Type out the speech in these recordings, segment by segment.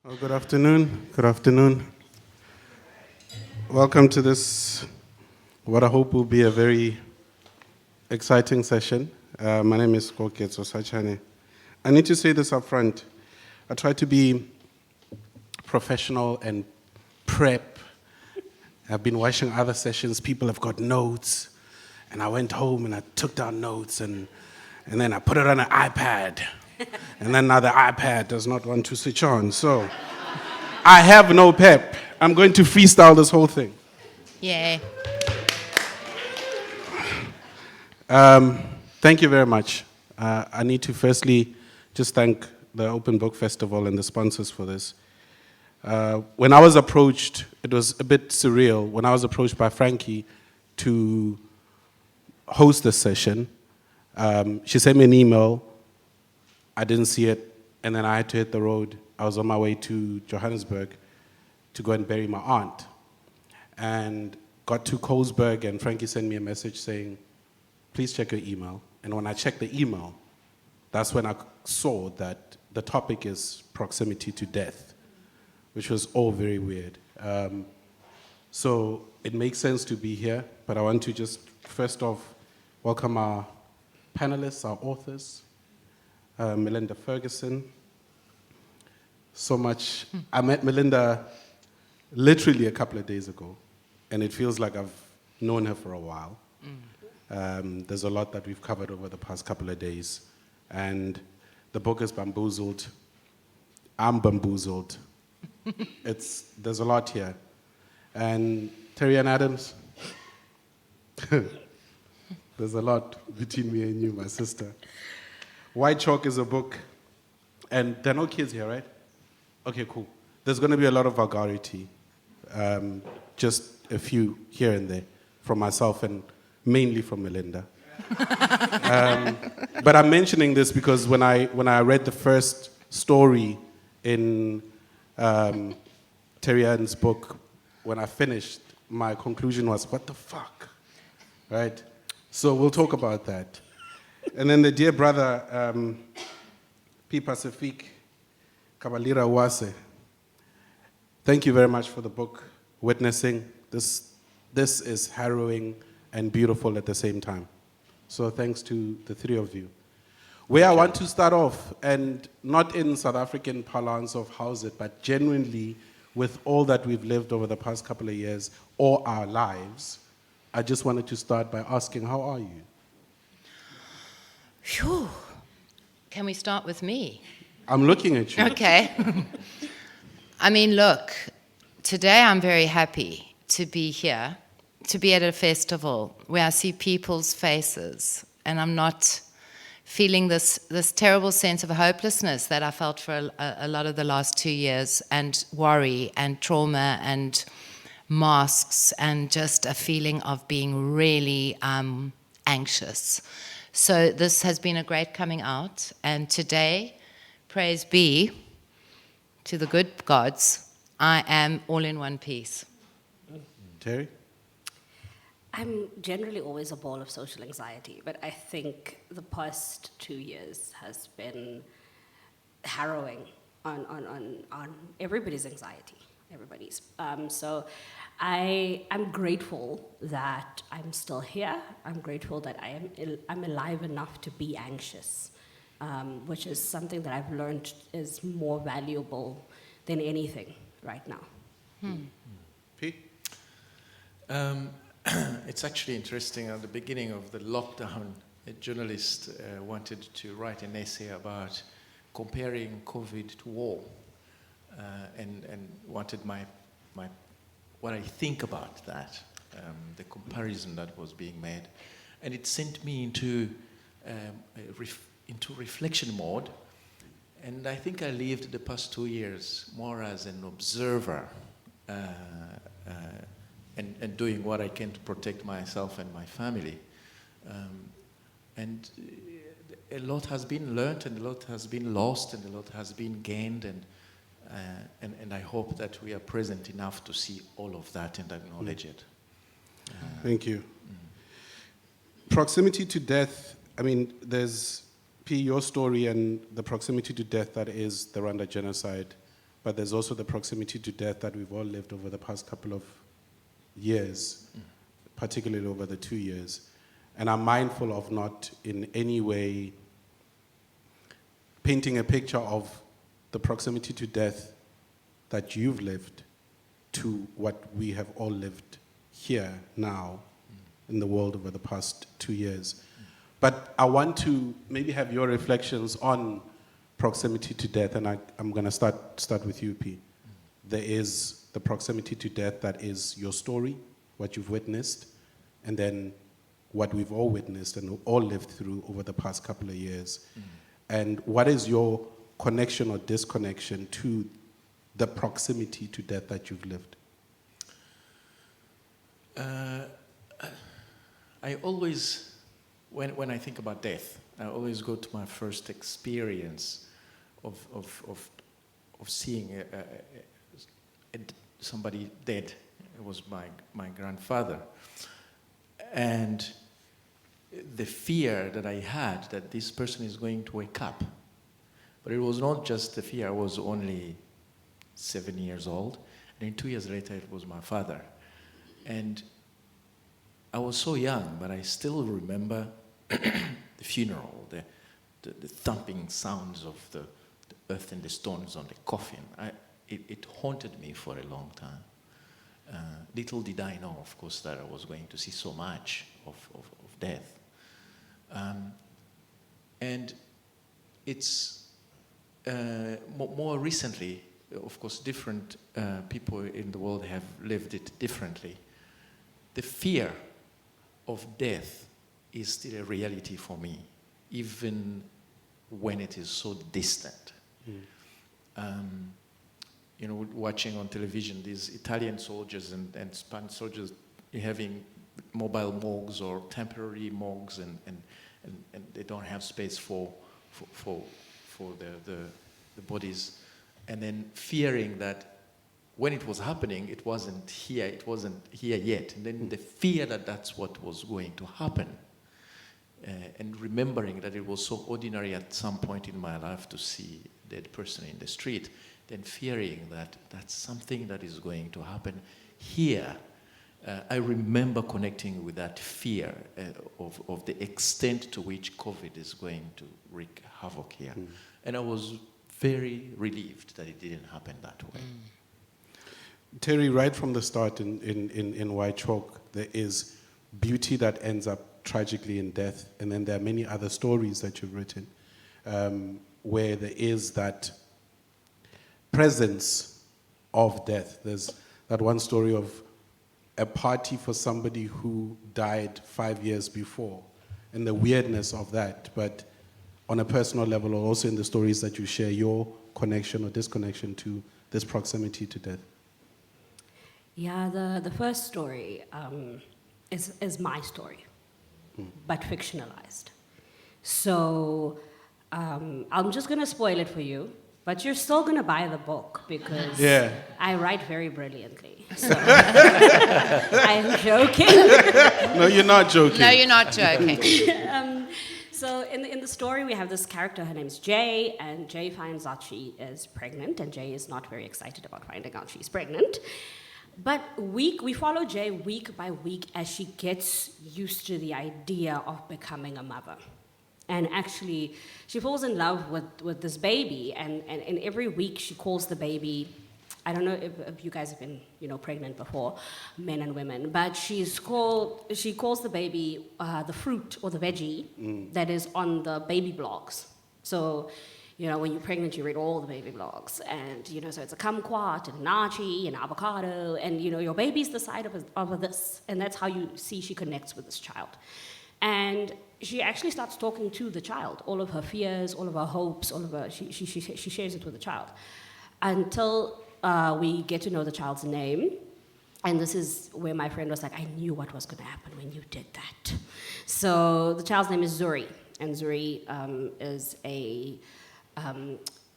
Well, good afternoon. Good afternoon. Welcome to this, what I hope will be a very exciting session. My name is Koketso Sachane. I need to say this up front. I try to be professional and prep. I've been watching other sessions. People have got notes. And I went home and I took down notes and then I put it on an iPad. And then now the iPad does not want to switch on. So I have no pep. I'm going to freestyle this whole thing. Yeah. Thank you very much. I need to firstly just thank the Open Book Festival and the sponsors for this. When I was approached, it was a bit surreal. When I was approached by Frankie to host this session, she sent me an email. I didn't see it, and then I had to hit the road. I was on my way to Johannesburg to go and bury my aunt. And got to Colesberg, and Frankie sent me a message saying, please check your email. And when I checked the email, that's when I saw that the topic is proximity to death, which was all very weird. So it makes sense to be here, but I want to just first off welcome our panelists, our authors, Melinda Ferguson. So much. I met Melinda literally a couple of days ago, and it feels like I've known her for a while. There's a lot that we've covered over the past couple of days, and the book is bamboozled. I'm bamboozled. There's a lot here. And Terry Ann Adams, there's a lot between me and you, my sister. White Chalk is a book, and there are no kids here, right? Okay, cool. There's going to be a lot of vulgarity, just a few here and there from myself and mainly from Melinda. But I'm mentioning this because when I read the first story in Terry Ann's book, when I finished, my conclusion was, what the fuck, right? So we'll talk about that. And then the dear brother, Pie-Pacifique, Kabalira-Uwase, thank you very much for the book, Witnessing. This is harrowing and beautiful at the same time. So thanks to the three of you. Where I want to start off, and not in South African parlance of how's it, but genuinely with all that we've lived over the past couple of years, or our lives, I just wanted to start by asking, how are you? Phew. Can we start with me? I'm looking at you. Okay. I mean, look, today I'm very happy to be here, to be at a festival where I see people's faces, and I'm not feeling this terrible sense of hopelessness that I felt for a lot of the last 2 years, and worry and trauma and masks and just a feeling of being really anxious. So this has been a great coming out, and today, praise be to the good gods, I am all in one piece. Terry? I'm generally always a ball of social anxiety, but I think the past 2 years has been harrowing on everybody's anxiety, everybody's. So I'm grateful that I'm still here. I'm grateful that I'm alive enough to be anxious, which is something that I've learned is more valuable than anything right now. Pete? It's actually interesting. At the beginning of the lockdown, a journalist wanted to write an essay about comparing COVID to war, and wanted what I think about that, the comparison that was being made, and it sent me into reflection mode. And I think I lived the past 2 years more as an observer. And doing what I can to protect myself and my family. And a lot has been learned, and a lot has been lost, and a lot has been gained, and I hope that we are present enough to see all of that and acknowledge it. Thank you. Proximity to death, I mean, there's, P, your story and the proximity to death that is the Rwanda genocide, but there's also the proximity to death that we've all lived over the past couple of years, particularly over the 2 years. And I'm mindful of not in any way painting a picture of the proximity to death that you've lived to what we have all lived here now in the world over the past 2 years. But I want to maybe have your reflections on proximity to death, and I'm going to start with you, P. There is the proximity to death that is your story, what you've witnessed, and then what we've all witnessed and all lived through over the past couple of years. And what is your connection or disconnection to the proximity to death that you've lived? I always, when I think about death, I always go to my first experience of seeing somebody dead. It was my grandfather. And the fear that I had that this person is going to wake up. But it was not just the fear. I was only 7 years old. And then 2 years later, it was my father. And I was so young, but I still remember the funeral, the thumping sounds of the earth and the stones on the coffin. It haunted me for a long time. Little did I know, of course, that I was going to see so much of death. And it's more recently, of course, different people in the world have lived it differently. The fear of death is still a reality for me, even when it is so distant. You know, watching on television these Italian soldiers and Spanish soldiers having mobile morgues or temporary morgues, and they don't have space for the bodies, and then fearing that when it was happening, it wasn't here yet, and then the fear that that's what was going to happen, and remembering that it was so ordinary at some point in my life to see a dead person in the street, then fearing that that's something that is going to happen here. I remember connecting with that fear of the extent to which COVID is going to wreak havoc here. And I was very relieved that it didn't happen that way. Terry, right from the start in White Chalk, there is beauty that ends up tragically in death, and then there are many other stories that you've written where there is that presence of death. There's that one story of a party for somebody who died 5 years before, and the weirdness of that. But on a personal level, or also in the stories that you share, your connection or disconnection to this proximity to death. Yeah, the first story is my story, but fictionalized. So I'm just going to spoil it for you. But you're still going to buy the book because I write very brilliantly. So I'm joking. No, you're not joking. No, you're not joking. So in the story, we have this character. Her name's Jay, and Jay finds out she is pregnant, and Jay is not very excited about finding out she's pregnant. But we follow Jay week by week as she gets used to the idea of becoming a mother. And actually, she falls in love with this baby, and every week she calls the baby, I don't know if you guys have been, pregnant before, men and women, but she calls the baby the fruit or the veggie that is on the baby blogs. So, when you're pregnant, you read all the baby blogs, and, so it's a kumquat and nachi and avocado, and, your baby's the side of this, and that's how you see she connects with this child. And she actually starts talking to the child, all of her fears, all of her hopes, she shares it with the child. Until we get to know the child's name. And this is where my friend was like, I knew what was going to happen when you did that. So the child's name is Zuri. And Zuri is a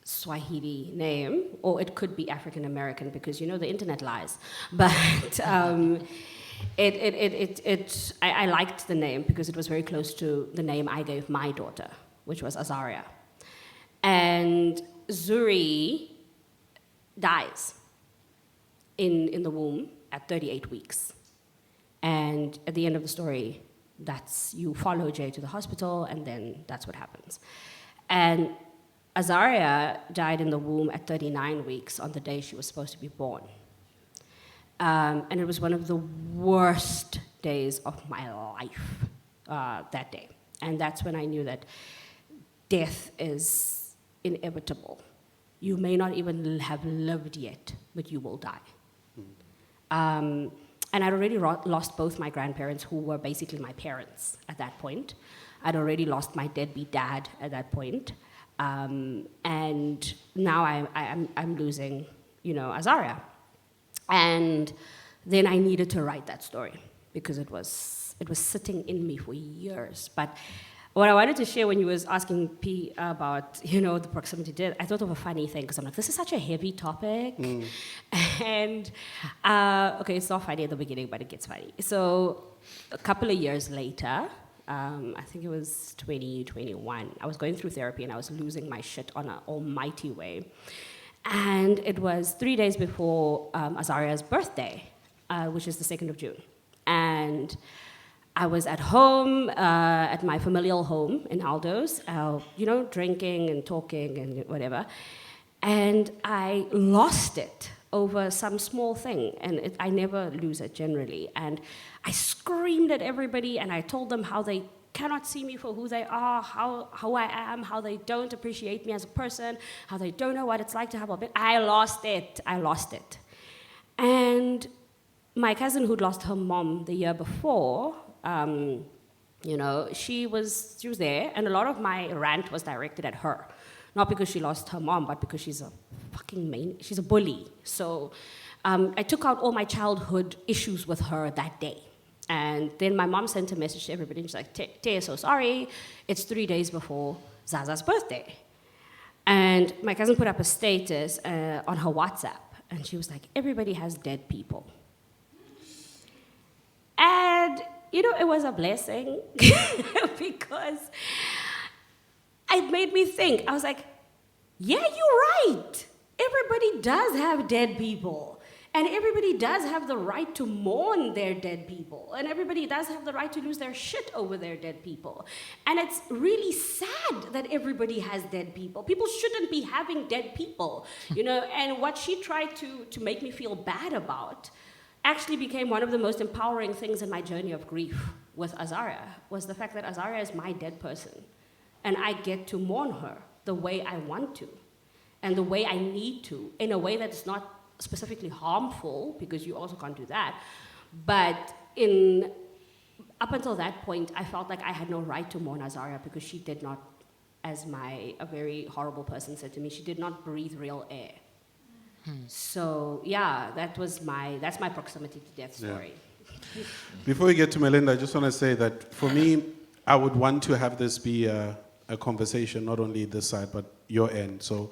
Swahili name, or it could be African American because, the internet lies. But I liked the name because it was very close to the name I gave my daughter, which was Azaria. And Zuri dies in the womb at 38 weeks. And at the end of the story, you follow Jay to the hospital, and then that's what happens. And Azaria died in the womb at 39 weeks on the day she was supposed to be born. And it was one of the worst days of my life that day. And that's when I knew that death is inevitable. You may not even have lived yet, but you will die. And I'd already lost both my grandparents, who were basically my parents at that point. I'd already lost my deadbeat dad at that point. And now I'm losing, Azaria. And then I needed to write that story because it was sitting in me for years. But what I wanted to share when you was asking P about, the proximity to death, I thought of a funny thing because I'm like, this is such a heavy topic. And, okay, it's not funny at the beginning, but it gets funny. So a couple of years later, I think it was 2021, I was going through therapy and I was losing my shit on an almighty way. And it was 3 days before Azaria's birthday, which is the 2nd of June. And I was at home, at my familial home in Aldo's, drinking and talking and whatever. And I lost it over some small thing. And I never lose it generally. And I screamed at everybody and I told them how they cannot see me for who they are, how I am, how they don't appreciate me as a person, how they don't know what it's like to have a bit. I lost it. And my cousin who'd lost her mom the year before, she was there, and a lot of my rant was directed at her. Not because she lost her mom, but because she's a she's a bully. So I took out all my childhood issues with her that day. And then my mom sent a message to everybody, and she's like, Te, so sorry, it's 3 days before Zaza's birthday. And my cousin put up a status on her WhatsApp, and she was like, everybody has dead people. And, it was a blessing because it made me think. I was like, yeah, you're right. Everybody does have dead people. And everybody does have the right to mourn their dead people. And everybody does have the right to lose their shit over their dead people. And it's really sad that everybody has dead people. People shouldn't be having dead people, And what she tried to make me feel bad about actually became one of the most empowering things in my journey of grief with Azaria, was the fact that Azaria is my dead person. And I get to mourn her the way I want to, and the way I need to, in a way that's not specifically harmful, because you also can't do that. But up until that point, I felt like I had no right to mourn Azaria because she did not, as a very horrible person said to me, she did not breathe real air. So yeah, that's my proximity to death story. Yeah. Before we get to Melinda, I just want to say that for me, I would want to have this be a conversation, not only this side, but your end. So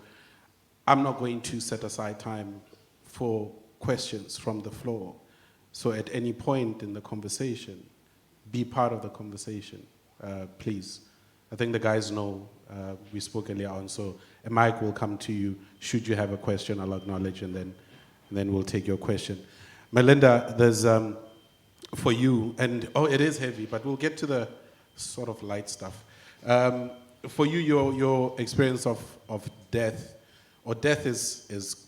I'm not going to set aside time for questions from the floor. So at any point in the conversation, be part of the conversation, please. I think the guys know, we spoke earlier on, so a mic will come to you. Should you have a question, I'll acknowledge, and then we'll take your question. Melinda, there's, for you, and it is heavy, but we'll get to the sort of light stuff. For you, your experience of death, or death is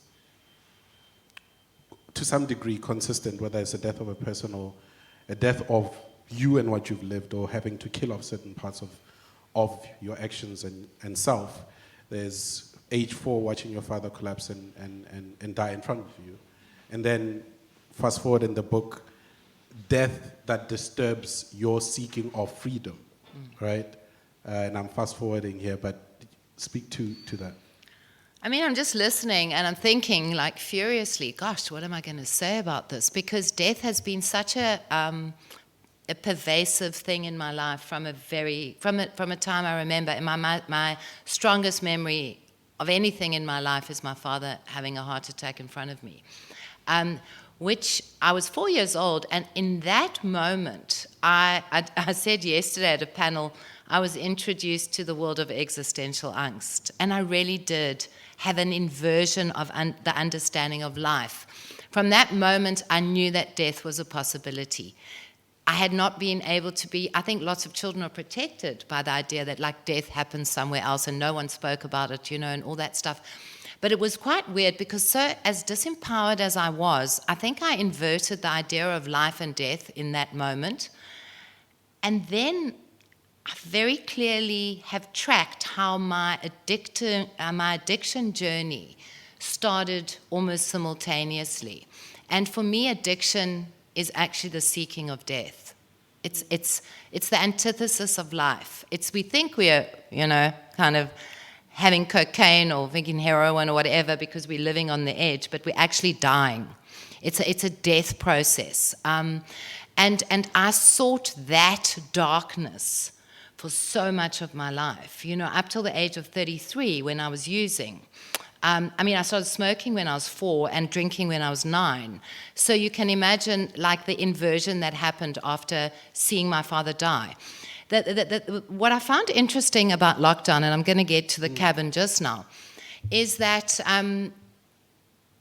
to some degree consistent, whether it's a death of a person or a death of you and what you've lived, or having to kill off certain parts of your actions and self. There's age 4, watching your father collapse and die in front of you. And then fast forward in the book, death that disturbs your seeking of freedom, right? And I'm fast forwarding here, but speak to that. I mean, I'm just listening and I'm thinking like furiously, gosh, what am I going to say about this? Because death has been such a pervasive thing in my life from a time I remember. And my strongest memory of anything in my life is my father having a heart attack in front of me, which I was 4 years old. And in that moment, I said yesterday at a panel, I was introduced to the world of existential angst. And I really did have an inversion of the understanding of life. From that moment, I knew that death was a possibility. I had not been able to be, I think lots of children are protected by the idea that like death happens somewhere else and no one spoke about it, and all that stuff. But it was quite weird because so as disempowered as I was, I think I inverted the idea of life and death in that moment. And then I very clearly have tracked how my addiction journey started almost simultaneously. And for me, addiction is actually the seeking of death. It's the antithesis of life. We think we're, kind of having cocaine or thinking heroin or whatever because we're living on the edge, but we're actually dying. It's a death process. And I sought that darkness for so much of my life, up till the age of 33 when I was using. I started smoking when I was 4 and drinking when I was 9. So you can imagine like the inversion that happened after seeing my father die. What I found interesting about lockdown, and I'm going to get to the cabin just now, is that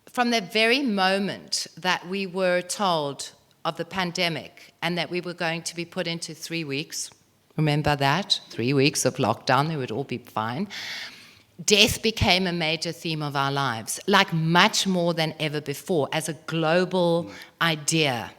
from the very moment that we were told of the pandemic and that we were going to be put into 3 weeks, remember that? 3 weeks of lockdown, they would all be fine. Death became a major theme of our lives, like much more than ever before, as a global idea.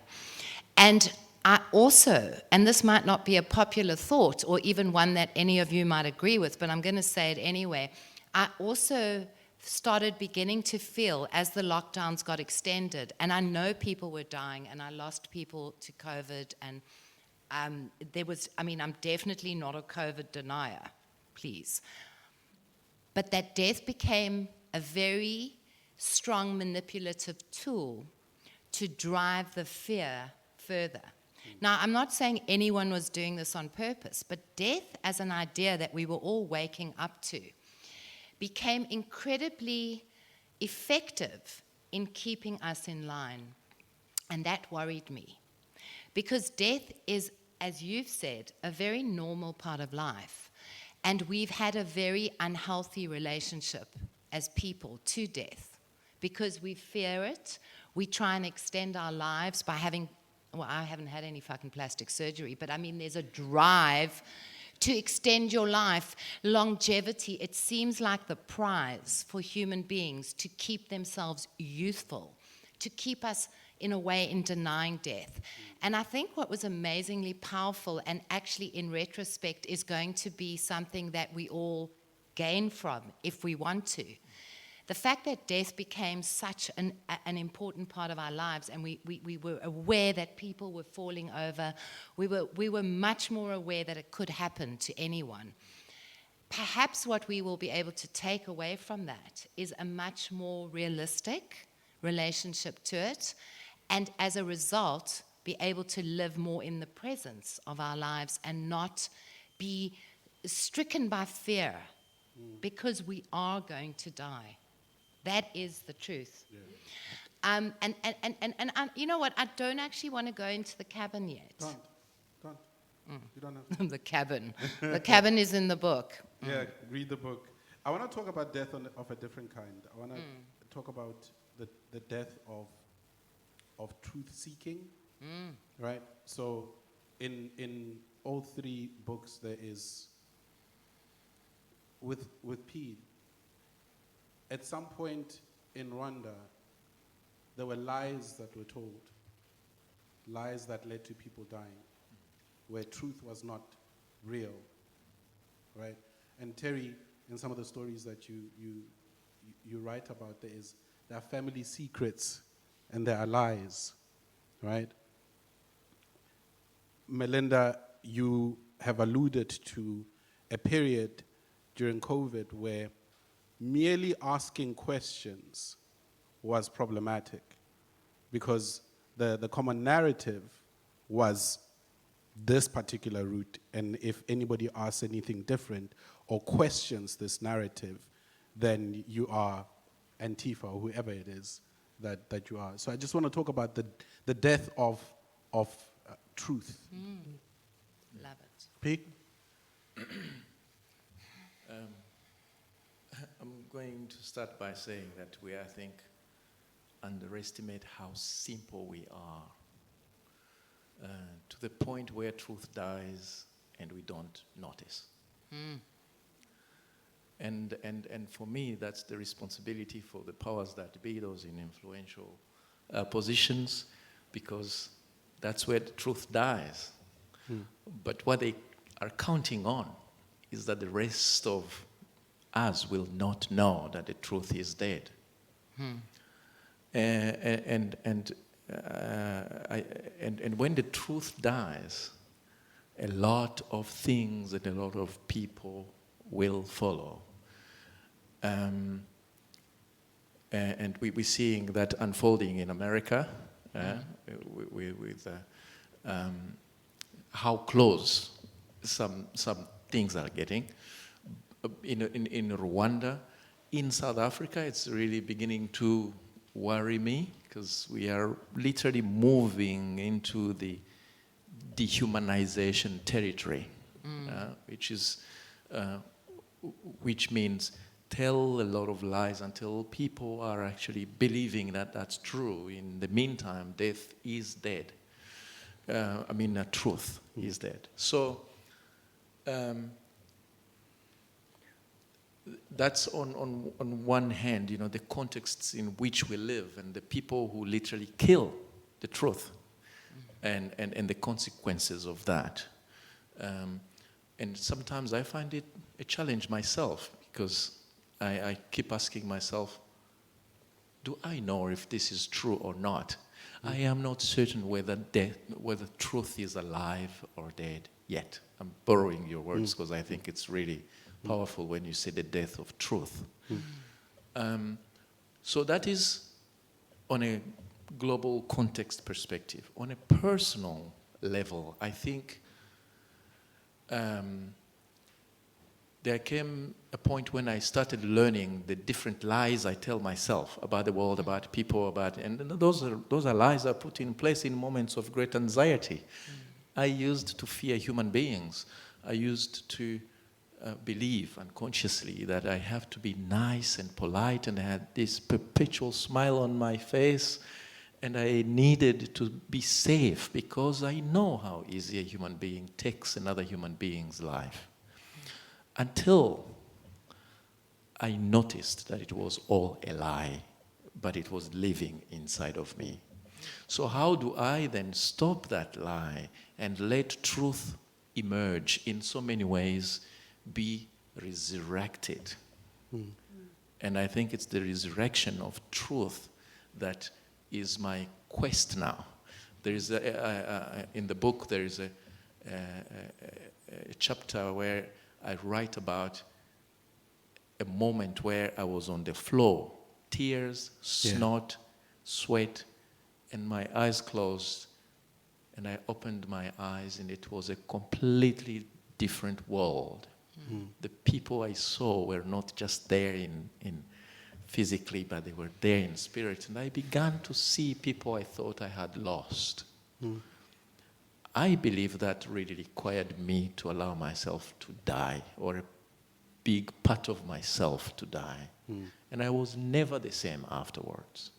And I also, and this might not be a popular thought or even one that any of you might agree with, but I'm going to say it anyway, I also started beginning to feel as the lockdowns got extended, and I know people were dying, and I lost people to COVID, and I'm definitely not a COVID denier, please. But that death became a very strong manipulative tool to drive the fear further. Now, I'm not saying anyone was doing this on purpose, but death as an idea that we were all waking up to became incredibly effective in keeping us in line. And that worried me. Because death is, as you've said, a very normal part of life. And we've had a very unhealthy relationship as people to death because we fear it. We try and extend our lives by I haven't had any fucking plastic surgery, but there's a drive to extend your life. Longevity, it seems like the prize for human beings to keep themselves youthful, to keep us in a way in denying death. And I think what was amazingly powerful and actually in retrospect is going to be something that we all gain from if we want to. The fact that death became such an important part of our lives and we were aware that people were falling over, we were much more aware that it could happen to anyone. Perhaps what we will be able to take away from that is a much more realistic relationship to it, and as a result, be able to live more in the presence of our lives and not be stricken by fear because we are going to die. That is the truth. Yeah. And you know what? I don't actually want to go into the cabin yet. Don't. You don't have to. The cabin. The cabin is in the book. Yeah, read the book. I want to talk about death of a different kind. I want to talk about the death of truth-seeking, right? So in all 3 books there is, with P, at some point in Rwanda, there were lies that were told, lies that led to people dying, where truth was not real, right? And Terry, in some of the stories that you write about, there are family secrets and there are lies, right? Melinda, you have alluded to a period during COVID where merely asking questions was problematic because the common narrative was this particular route, and if anybody asks anything different or questions this narrative, then you are Antifa or whoever it is that you are. So I just want to talk about the death of truth. Love it. Pete? I'm going to start by saying that we, I think, underestimate how simple we are, to the point where truth dies and we don't notice. And for me, that's the responsibility for the powers that be, those in influential positions, because that's where the truth dies. But what they are counting on is that the rest of us will not know that the truth is dead. And when the truth dies, a lot of things and a lot of people will follow. And we're seeing that unfolding in America with how close some things are getting. In Rwanda, in South Africa, it's really beginning to worry me, because we are literally moving into the dehumanization territory, which means tell a lot of lies until people are actually believing that that's true. In the meantime, death is dead. Truth is dead. So that's on one hand, the contexts in which we live and the people who literally kill the truth and the consequences of that. And sometimes I find it a challenge myself, because I keep asking myself, do I know if this is true or not? I am not certain whether truth is alive or dead yet. I'm borrowing your words because I think it's really powerful when you say the death of truth. So that is on a global context perspective. On a personal level, I think there came a point when I started learning the different lies I tell myself about the world, about people, and those are lies I put in place in moments of great anxiety. I used to fear human beings. I used to believe unconsciously that I have to be nice and polite, and I had this perpetual smile on my face, and I needed to be safe because I know how easy a human being takes another human being's life. Until I noticed that it was all a lie, but it was living inside of me. So how do I then stop that lie and let truth emerge in so many ways, be resurrected? And I think it's the resurrection of truth that is my quest now. There is in the book, there is a chapter where I write about a moment where I was on the floor, tears, snot, sweat, and my eyes closed, and I opened my eyes, and it was a completely different world. The people I saw were not just there in physically, but they were there in spirit, and I began to see people I thought I had lost. I believe that really required me to allow myself to die, or a big part of myself to die. And I was never the same afterwards.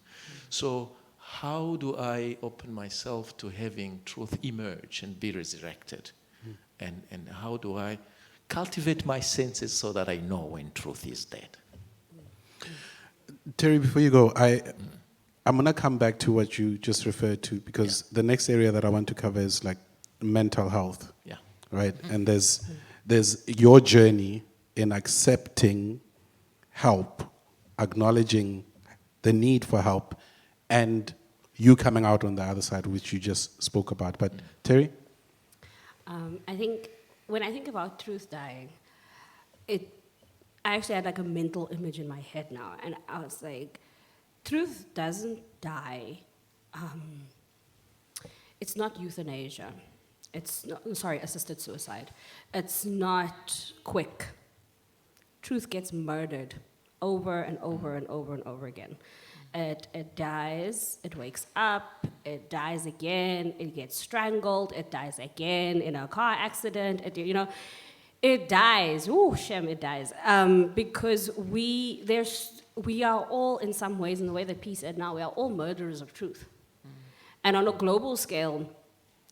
So how do I open myself to having truth emerge and be resurrected? And how do I cultivate my senses so that I know when truth is dead? Terry, before you go, I'm going to come back to what you just referred to, because the next area that I want to cover is like mental health, right? And there's your journey in accepting help, acknowledging the need for help, and you coming out on the other side, which you just spoke about. But Terry? I think when I think about truth dying, I actually had like a mental image in my head now, and I was like, truth doesn't die. It's not euthanasia. It's not, assisted suicide. It's not quick. Truth gets murdered over and over and over and over again. It dies, it wakes up, it dies again, it gets strangled, it dies again in a car accident, It dies. Ooh, Shem, it dies. Because we are all, in some ways, in the way that P said now, we are all murderers of truth. And on a global scale,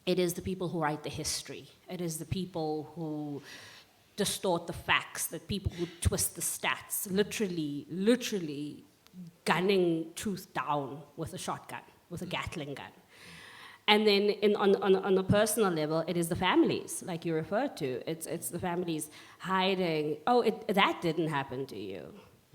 it is the people who write the history. It is the people who distort the facts, the people who twist the stats, literally gunning truth down with a shotgun, with a Gatling gun. And then on a personal level, it is the families, like you referred to. It's the families hiding, that didn't happen to you.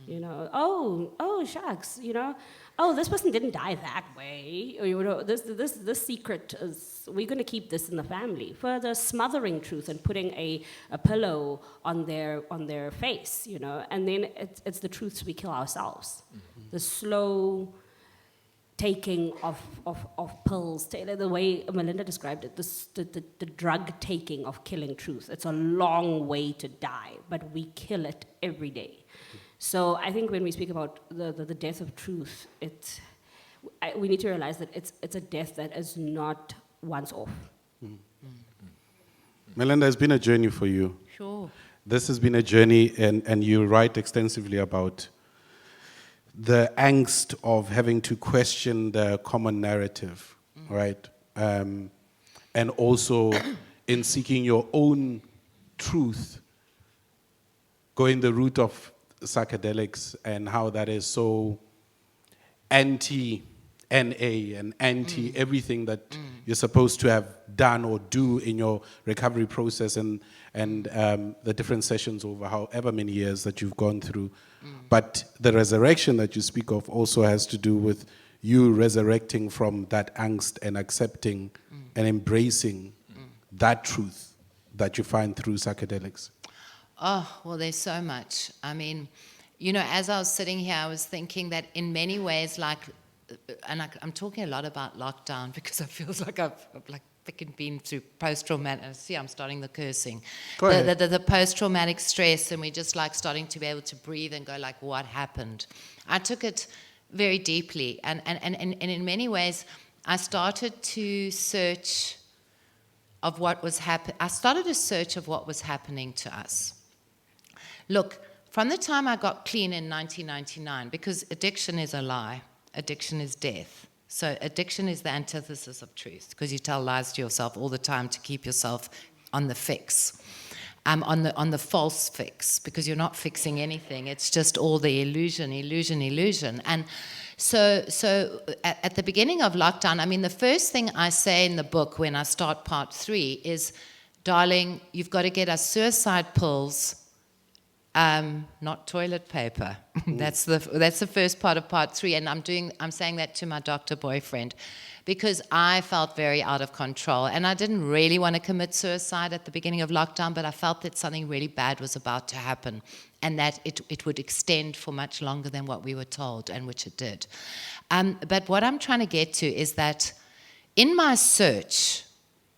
You know, oh, shucks, you know, oh, this person didn't die that way. Or, you know, this secret is, we're going to keep this in the family. Further smothering truth and putting a pillow on their face, you know. And then it's the truths we kill ourselves. Mm-hmm. The slow taking of pills, the way Melinda described it, the drug taking of killing truth. It's a long way to die, but we kill it every day. So I think when we speak about the death of truth, we need to realize that it's a death that is not once off. Melinda, it's been a journey for you. Sure. This has been a journey, and you write extensively about the angst of having to question the common narrative, right? And also in seeking your own truth, going the route of psychedelics and how that is so anti-NA and anti-everything that you're supposed to have done or do in your recovery process and the different sessions over however many years that you've gone through. But the resurrection that you speak of also has to do with you resurrecting from that angst and accepting and embracing that truth that you find through psychedelics. Oh, well, there's so much. I mean, you know, as I was sitting here, I was thinking that in many ways, I'm talking a lot about lockdown because it feels like I've freaking been through post-traumatic. See, I'm starting the cursing. The post-traumatic stress, and we're just like starting to be able to breathe and go like, what happened? I took it very deeply, and in many ways, I started to search of what was happening. I started a search of what was happening to us. Look, from the time I got clean in 1999, because addiction is a lie, addiction is death. So addiction is the antithesis of truth, because you tell lies to yourself all the time to keep yourself on the fix, on the false fix, because you're not fixing anything. It's just all the illusion. And so at the beginning of lockdown, I mean, the first thing I say in the book when I start part 3 is, darling, you've got to get us suicide pills, not toilet paper. That's the first part of part 3, and I'm saying that to my doctor boyfriend because I felt very out of control, and I didn't really want to commit suicide at the beginning of lockdown, but I felt that something really bad was about to happen, and that it would extend for much longer than what we were told, and which it did. But what I'm trying to get to is that in my search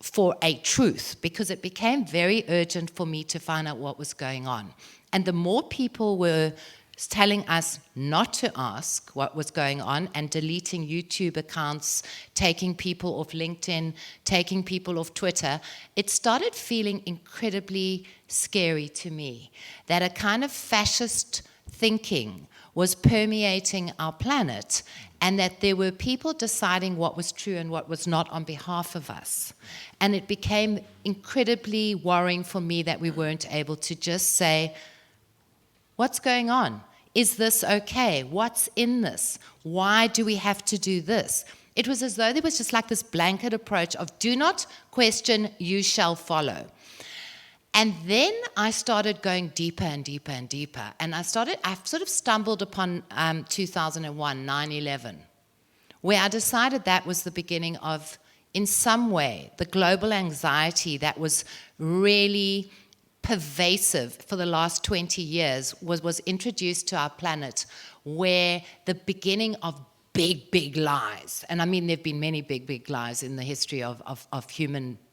for a truth, because it became very urgent for me to find out what was going on. And the more people were telling us not to ask what was going on and deleting YouTube accounts, taking people off LinkedIn, taking people off Twitter, it started feeling incredibly scary to me that a kind of fascist thinking was permeating our planet, and that there were people deciding what was true and what was not on behalf of us. And it became incredibly worrying for me that we weren't able to just say, what's going on? Is this okay? What's in this? Why do we have to do this? It was as though there was just like this blanket approach of do not question, you shall follow. And then I started going deeper and deeper and deeper. And I've sort of stumbled upon 2001, 9/11, where I decided that was the beginning of, in some way, the global anxiety that was really pervasive for the last 20 years was introduced to our planet, where the beginning of big lies, and I mean there have been many big lies in the history of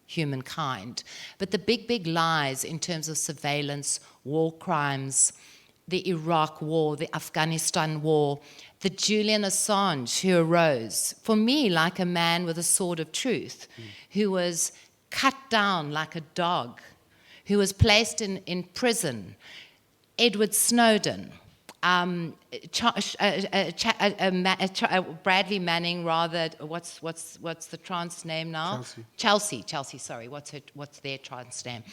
humankind, but the big lies in terms of surveillance, war crimes, the Iraq war, the Afghanistan war, the Julian Assange who arose, for me, like a man with a sword of truth, who was cut down like a dog, who was placed in prison, Edward Snowden, Bradley Manning, rather. What's the trans name now? Chelsea. Sorry, what's their trans name?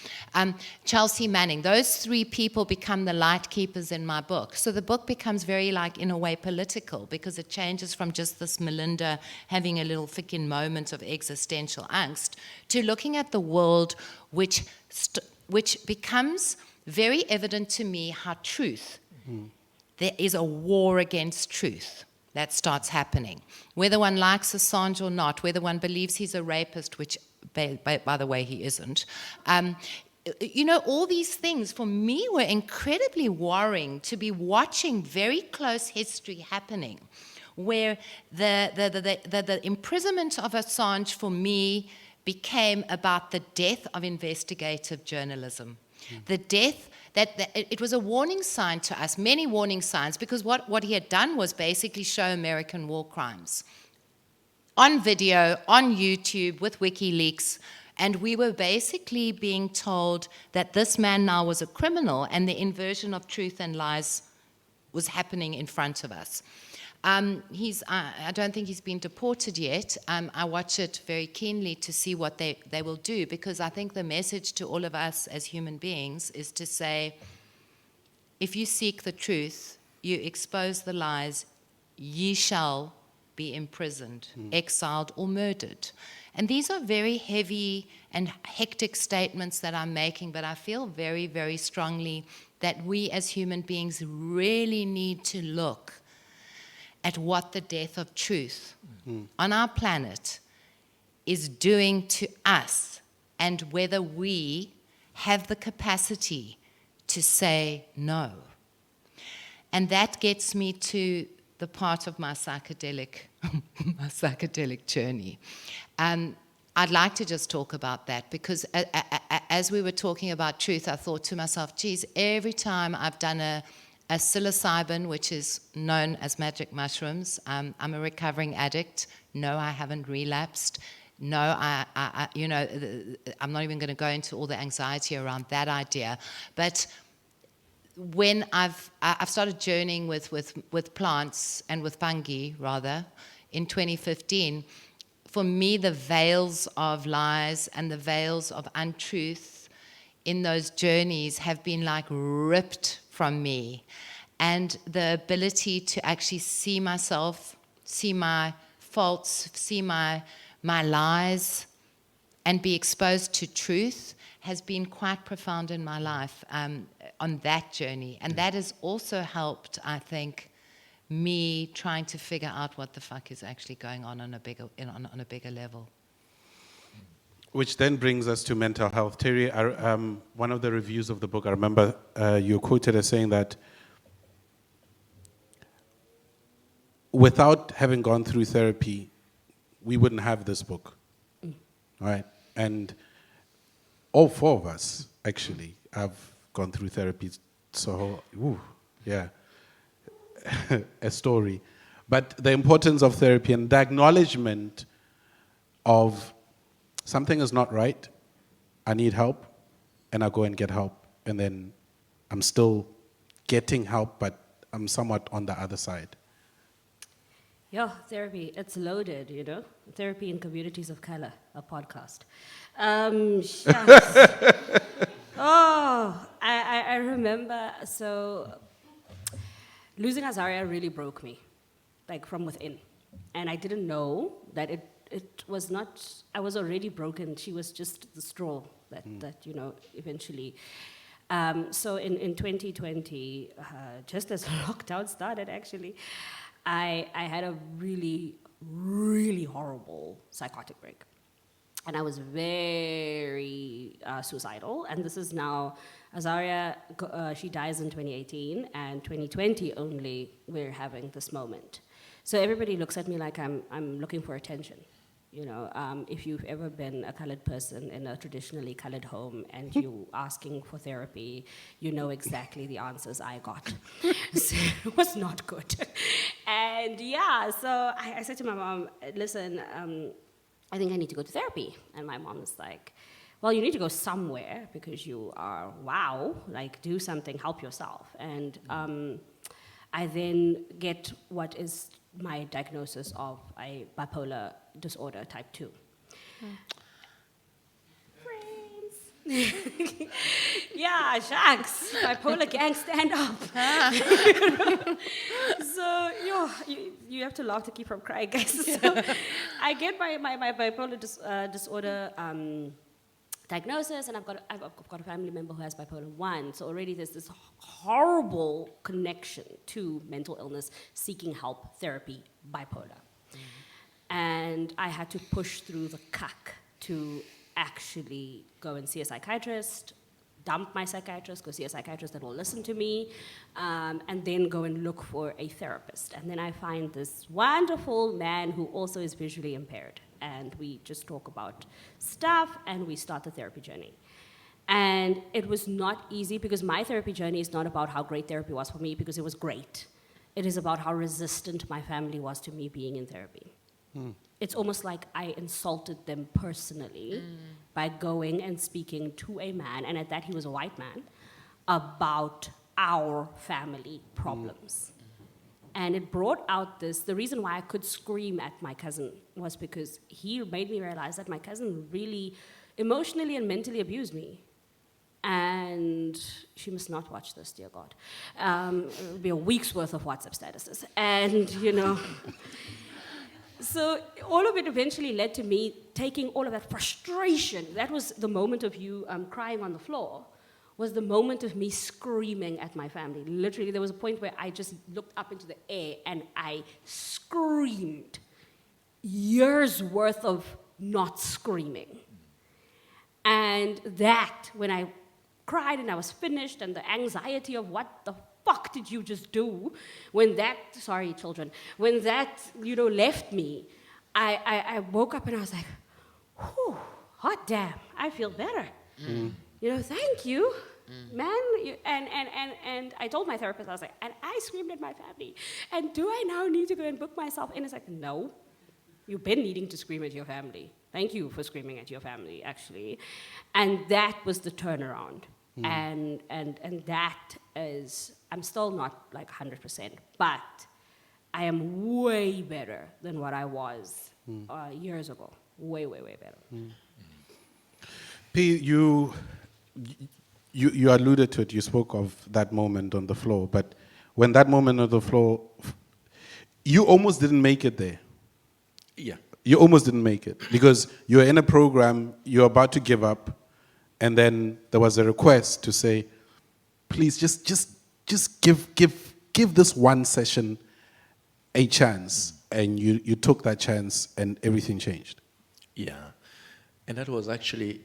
Chelsea Manning. Those three people become the light keepers in my book. So the book becomes very, like, in a way, political, because it changes from just this Melinda having a little freaking moment of existential angst to looking at the world, which becomes very evident to me how truth. There is a war against truth that starts happening. Whether one likes Assange or not, whether one believes he's a rapist, which, by the way, he isn't. All these things, for me, were incredibly worrying to be watching very close history happening, where the imprisonment of Assange, for me, became about the death of investigative journalism. The death, that it was a warning sign to us, many warning signs, because what he had done was basically show American war crimes on video, on YouTube, with WikiLeaks, and we were basically being told that this man now was a criminal, and the inversion of truth and lies was happening in front of us. I don't think he's been deported yet. I watch it very keenly to see what they will do, because I think the message to all of us as human beings is to say, if you seek the truth, you expose the lies, ye shall be imprisoned, exiled, or murdered. And these are very heavy and hectic statements that I'm making, but I feel very, very strongly that we as human beings really need to look at what the death of truth on our planet is doing to us, and whether we have the capacity to say no. And that gets me to the part of my psychedelic journey. I'd like to just talk about that, because as we were talking about truth, I thought to myself, geez, every time I've done a psilocybin, which is known as magic mushrooms. I'm a recovering addict. No, I haven't relapsed. No, I'm not even going to go into all the anxiety around that idea. But when I've started journeying with plants and with fungi, rather, in 2015, for me, the veils of lies and the veils of untruth in those journeys have been like ripped from me, and the ability to actually see myself, see my faults, see my lies, and be exposed to truth has been quite profound in my life on that journey. And that has also helped, I think, me trying to figure out what the fuck is actually going on a bigger level. Which then brings us to mental health. Terry, one of the reviews of the book, I remember you quoted as saying that without having gone through therapy, we wouldn't have this book, right? And all four of us, actually, have gone through therapy, so, a story. But the importance of therapy and the acknowledgement of something is not right, I need help, and I go and get help. And then I'm still getting help, but I'm somewhat on the other side. Yeah, therapy, it's loaded, Therapy in Communities of Color, a podcast. I remember, so losing Azaria really broke me, like from within. And I didn't know that it was not, I was already broken. She was just the straw that eventually. So in 2020, just as lockdown started, actually, I had a really, really horrible psychotic break. And I was very suicidal. And this is now, Azaria, she dies in 2018, and 2020 only we're having this moment. So everybody looks at me like I'm looking for attention. If you've ever been a colored person in a traditionally colored home and you asking for therapy, you know exactly the answers I got. So it was not good. And so I said to my mom, listen, I think I need to go to therapy. And my mom was like, well, you need to go somewhere because you are, wow, like do something, help yourself. And I then get what is my diagnosis of a bipolar disorder type 2. Yeah, shucks. Bipolar gang, stand up. So you have to laugh to keep from crying, guys. So I get my bipolar disorder diagnosis, and I've got a family member who has bipolar 1. So already there's this horrible connection to mental illness, seeking help, therapy, bipolar. And I had to push through the cuck to actually go and see a psychiatrist, dump my psychiatrist, go see a psychiatrist that will listen to me, and then go and look for a therapist. And then I find this wonderful man who also is visually impaired. And we just talk about stuff, and we start the therapy journey. And it was not easy, because my therapy journey is not about how great therapy was for me, because it was great. It is about how resistant my family was to me being in therapy. It's almost like I insulted them personally by going and speaking to a man, and at that he was a white man, about our family problems. And it brought out this, the reason why I could scream at my cousin was because he made me realize that my cousin really emotionally and mentally abused me. And she must not watch this, dear God. It'll be a week's worth of WhatsApp statuses. And, you know... So all of it eventually led to me taking all of that frustration. That was the moment of you crying on the floor, was the moment of me screaming at my family. Literally, there was a point where I just looked up into the air and I screamed. Years worth of not screaming. And that, when I cried and I was finished, and the anxiety of what the fuck did you just do? When that, sorry children, when that, left me, I woke up and I was like, whew, hot damn, I feel better. Thank you, man. And I told my therapist, I was like, and I screamed at my family, and do I now need to go and book myself in? It's like, no, you've been needing to scream at your family. Thank you for screaming at your family, actually. And that was the turnaround. And that is, I'm still not like 100%, but I am way better than what I was years ago. Way, way, way better. P, you alluded to it, you spoke of that moment on the floor, but when that moment on the floor, you almost didn't make it there. Yeah. You almost didn't make it because you were in a program, you're about to give up, and then there was a request to say, please just give this one session a chance. And you took that chance and everything changed. Yeah. And that was actually,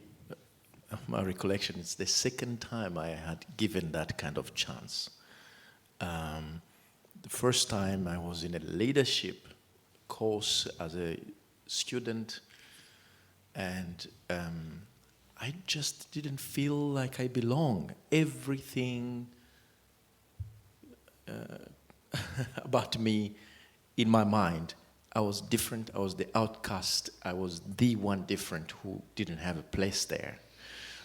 my recollection, it's the second time I had given that kind of chance. The first time I was in a leadership course as a student, and I just didn't feel like I belong. Everything about me, in my mind, I was different, I was the outcast, I was the one different who didn't have a place there.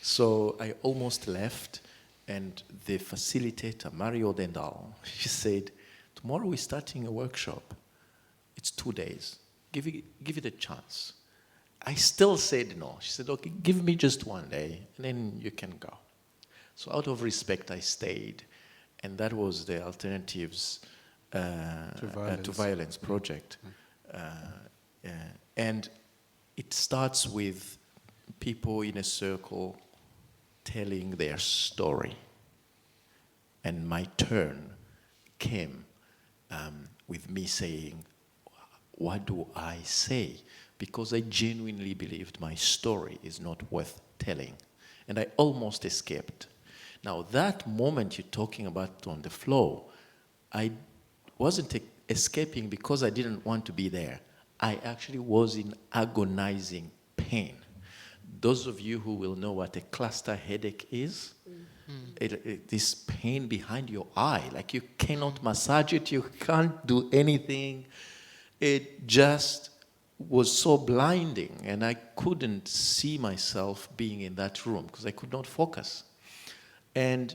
So I almost left, and the facilitator, Mario Dendal, she said, tomorrow we're starting a workshop. It's 2 days. Give it a chance. I still said no. She said, okay, give me just 1 day, and then you can go. So out of respect, I stayed. And that was the Alternatives to Violence project. And it starts with people in a circle telling their story. And my turn came with me saying, what do I say? Because I genuinely believed my story is not worth telling. And I almost escaped. Now, that moment you're talking about on the floor, I wasn't escaping because I didn't want to be there. I actually was in agonizing pain. Those of you who will know what a cluster headache is, this pain behind your eye, like you cannot massage it, you can't do anything. It just was so blinding, and I couldn't see myself being in that room because I could not focus. And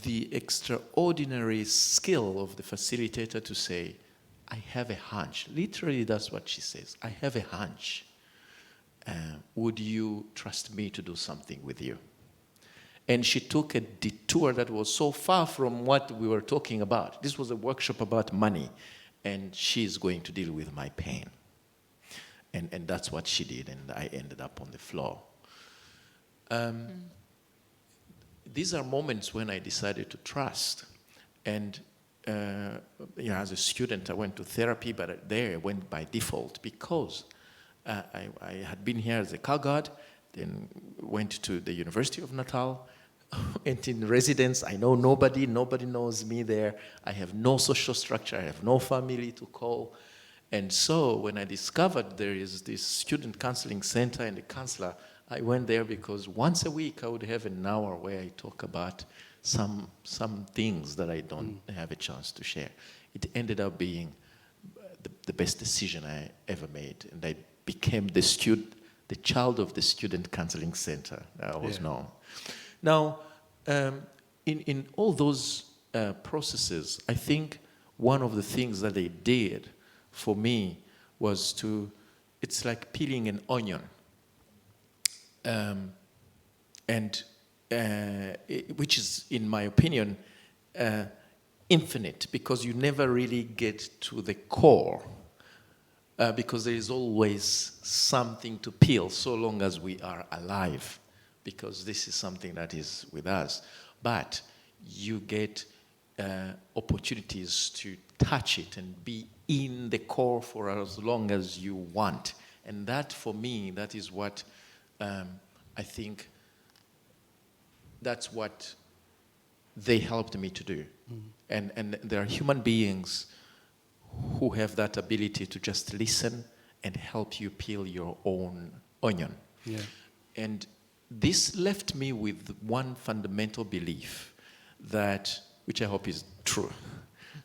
the extraordinary skill of the facilitator to say, I have a hunch. Literally, that's what she says. I have a hunch. Would you trust me to do something with you? And she took a detour that was so far from what we were talking about. This was a workshop about money, and she's going to deal with my pain. And that's what she did, and I ended up on the floor. These are moments when I decided to trust. And as a student, I went to therapy, but there I went by default because I had been here as a car guard, then went to the University of Natal, went in residence. I know nobody knows me there. I have no social structure, I have no family to call. And so when I discovered there is this student counseling center and a counselor, I went there because once a week I would have an hour where I talk about some things that I don't have a chance to share. It ended up being the best decision I ever made, and I became the child of the student counseling center I was known. Now, in all those processes, I think one of the things that they did for me was it's like peeling an onion. Which is, in my opinion, infinite, because you never really get to the core, because there is always something to peel so long as we are alive, because this is something that is with us. But you get opportunities to touch it and be in the core for as long as you want. And that, for me, that is what I think that's what they helped me to do. And there are human beings who have that ability to just listen and help you peel your own onion. Yeah. And this left me with one fundamental belief that, which I hope is true,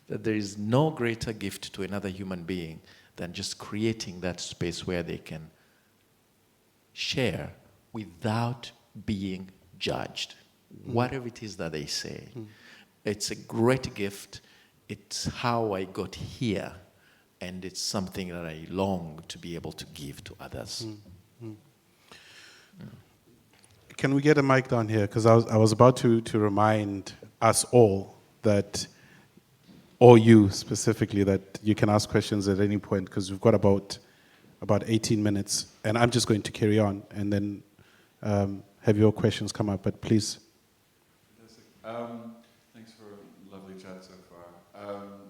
that there is no greater gift to another human being than just creating that space where they can share without being judged, whatever it is that they say. It's a great gift. It's how I got here, and it's something that I long to be able to give to others. Can we get a mic down here? Because I was about to remind us all that, or you specifically, that you can ask questions at any point, because we've got about 18 minutes, and I'm just going to carry on and then have your questions come up, but please. Thanks for a lovely chat so far.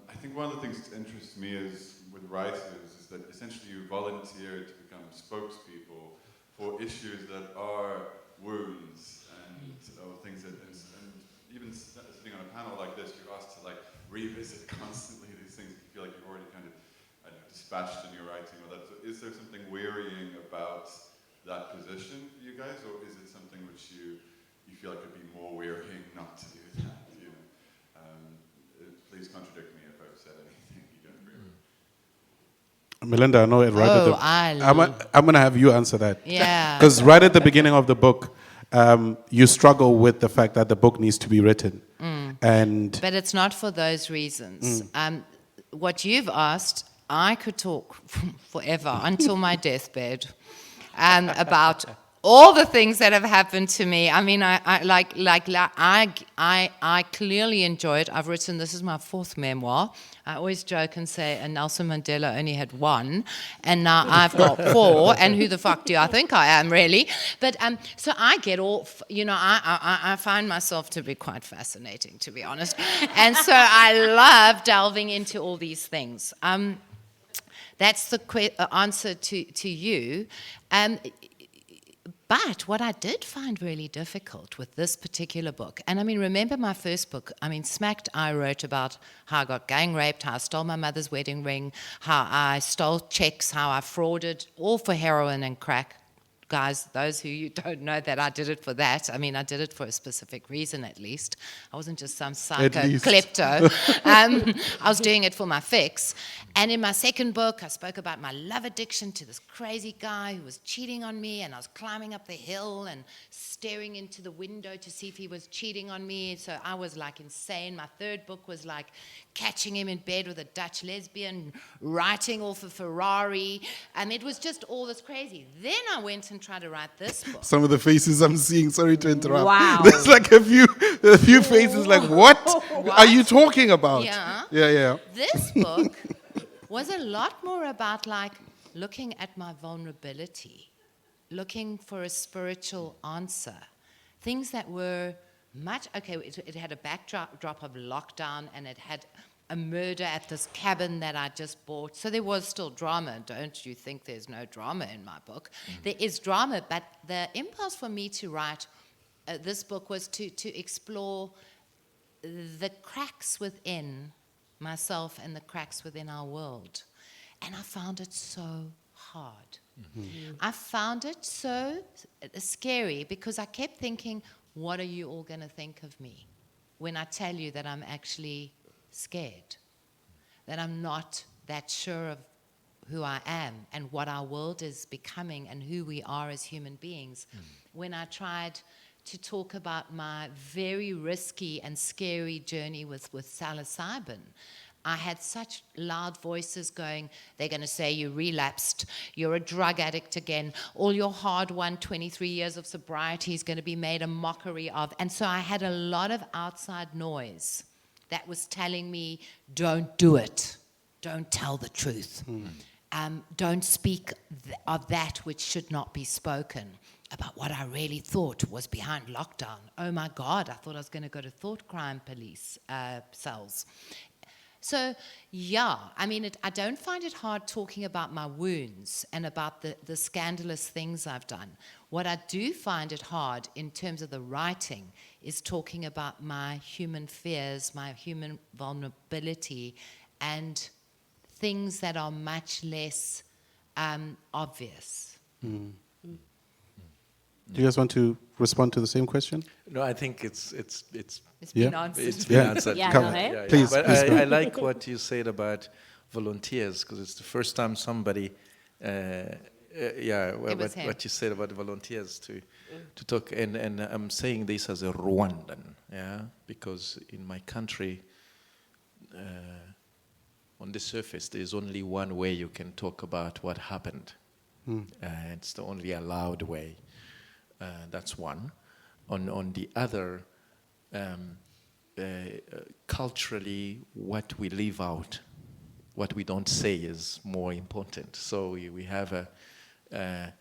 I think one of the things that interests me is with writers is that essentially you volunteer to become spokespeople for issues that are wounds and things that, and even sitting on a panel like this, you're asked to revisit constantly these things. You feel like you've already kind of dispatched in your writing or that. So is there something wearying about that position for you guys, or is it something which you feel like it'd be more wearying not to do that? Please contradict me if I've said anything you don't agree with. Melinda, I know it right at the... I'm going to have you answer that. Yeah. Because right at the beginning of the book, you struggle with the fact that the book needs to be written. But it's not for those reasons. What you've asked, I could talk forever until my deathbed about all the things that have happened to me. I mean, I clearly enjoyed. I've written, this is my 4th memoir. I always joke and say, Nelson Mandela only had 1, and now I've got 4. And who the fuck do I think I am, really? But so I get all, I find myself to be quite fascinating, to be honest. And so I love delving into all these things. That's the answer to you. But what I did find really difficult with this particular book, and I mean, remember my first book, Smacked, I wrote about how I got gang raped, how I stole my mother's wedding ring, how I stole checks, how I frauded, all for heroin and crack, guys, those who you don't know that I did it for that. I mean, I did it for a specific reason, at least. I wasn't just some psycho least. klepto. I was doing it for my fix. And in my second book, I spoke about my love addiction to this crazy guy who was cheating on me, and I was climbing up the hill and staring into the window to see if he was cheating on me. So I was like insane. My third book was like catching him in bed with a Dutch lesbian, writing off a Ferrari, and it was just all this crazy. Then I went and tried to write this book. Some of the faces I'm seeing, sorry to interrupt. Wow. There's like a few faces like, what are you talking about? Yeah. Yeah. This book was a lot more about like looking at my vulnerability, looking for a spiritual answer, things that were much, okay, it had a backdrop of lockdown, and it had a murder at this cabin that I just bought. So there was still drama. Don't you think there's no drama in my book? There is drama, but the impulse for me to write this book was to explore the cracks within myself and the cracks within our world. And I found it so hard. I found it so scary because I kept thinking, what are you all going to think of me when I tell you that I'm actually scared, that I'm not that sure of who I am and what our world is becoming and who we are as human beings? When I tried to talk about my very risky and scary journey with psilocybin, I had such loud voices going, they're going to say you relapsed, you're a drug addict again, all your hard-won 23 years of sobriety is going to be made a mockery of. And so I had a lot of outside noise that was telling me, don't do it, don't tell the truth, don't speak of that which should not be spoken, about what I really thought was behind lockdown. Oh my God, I thought I was going to go to thought crime police cells. So, yeah, I mean, I don't find it hard talking about my wounds and about the scandalous things I've done. What I do find it hard in terms of the writing is talking about my human fears, my human vulnerability, and things that are much less obvious. Do you guys want to respond to the same question? No, I think it's Been answered. It's been answered. Yeah, Come. no, hey? Please, But please go. I like what you said about volunteers, because it's the first time somebody, was him. what you said about volunteers to talk, and I'm saying this as a Rwandan, because in my country, on the surface, there's only one way you can talk about what happened. It's the only allowed way. That's one. On the other, culturally, what we leave out, what we don't say is more important. So we have a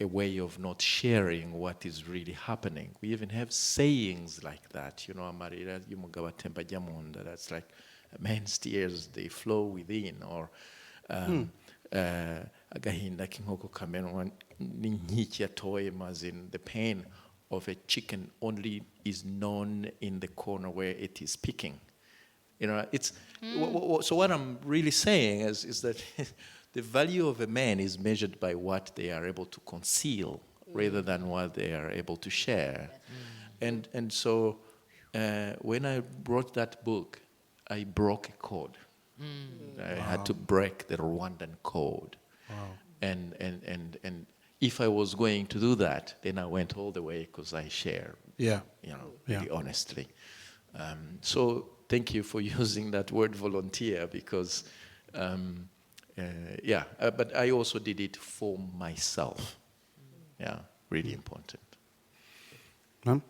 way of not sharing what is really happening. We even have sayings like that, amarira y'umugabo atemba ajya mu nda. That's like a man's tears, they flow within, or agahinda k'inkoko kamenwa n'inkiki yatoye, as in the pain of a chicken only is known in the corner where it is picking. It's so what I'm really saying is that the value of a man is measured by what they are able to conceal rather than what they are able to share. And so when I wrote that book, I broke a code. I had to break the Rwandan code. And if I was going to do that, then I went all the way because I share, really honestly. So thank you for using that word volunteer, because, but I also did it for myself. Really important. Ma'am?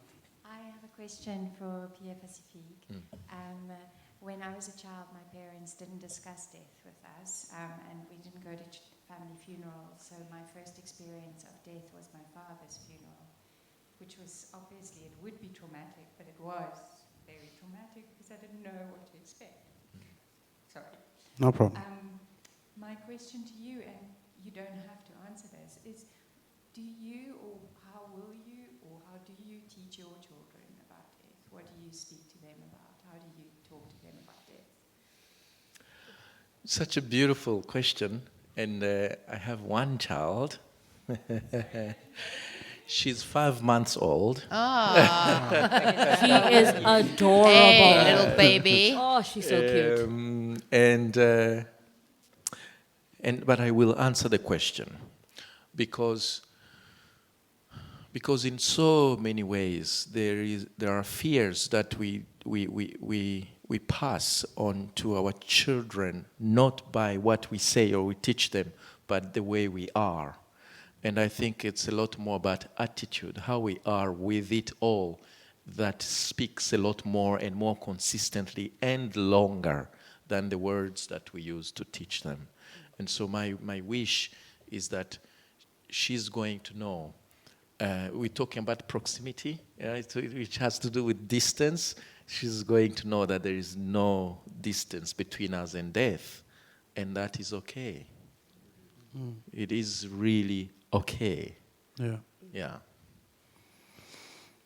I have a question for Pie-Pacifique. When I was a child, my parents didn't discuss death with us, and we didn't go to family funerals. So my first experience of death was my father's funeral, which was obviously, it would be traumatic, but it was very traumatic because I didn't know what to expect. Sorry. No problem. My question to you, and you don't have to answer this, is do you, or how will you, or how do you teach your children about death? What do you speak to them about? How do you talk to them about death? Such a beautiful question. And I have one child, She's 5 months old. Oh, She is adorable. hey, little baby. Oh, she's so cute. But I will answer the question because in so many ways there are fears that we pass on to our children, not by what we say or we teach them, but the way we are. And I think it's a lot more about attitude, how we are with it all, that speaks a lot more and more consistently and longer than the words that we use to teach them. And so my wish is that she's going to know. We're talking about proximity, which has to do with distance. She's going to know that there is no distance between us and death, and that is okay. It is really okay. Yeah. Yeah.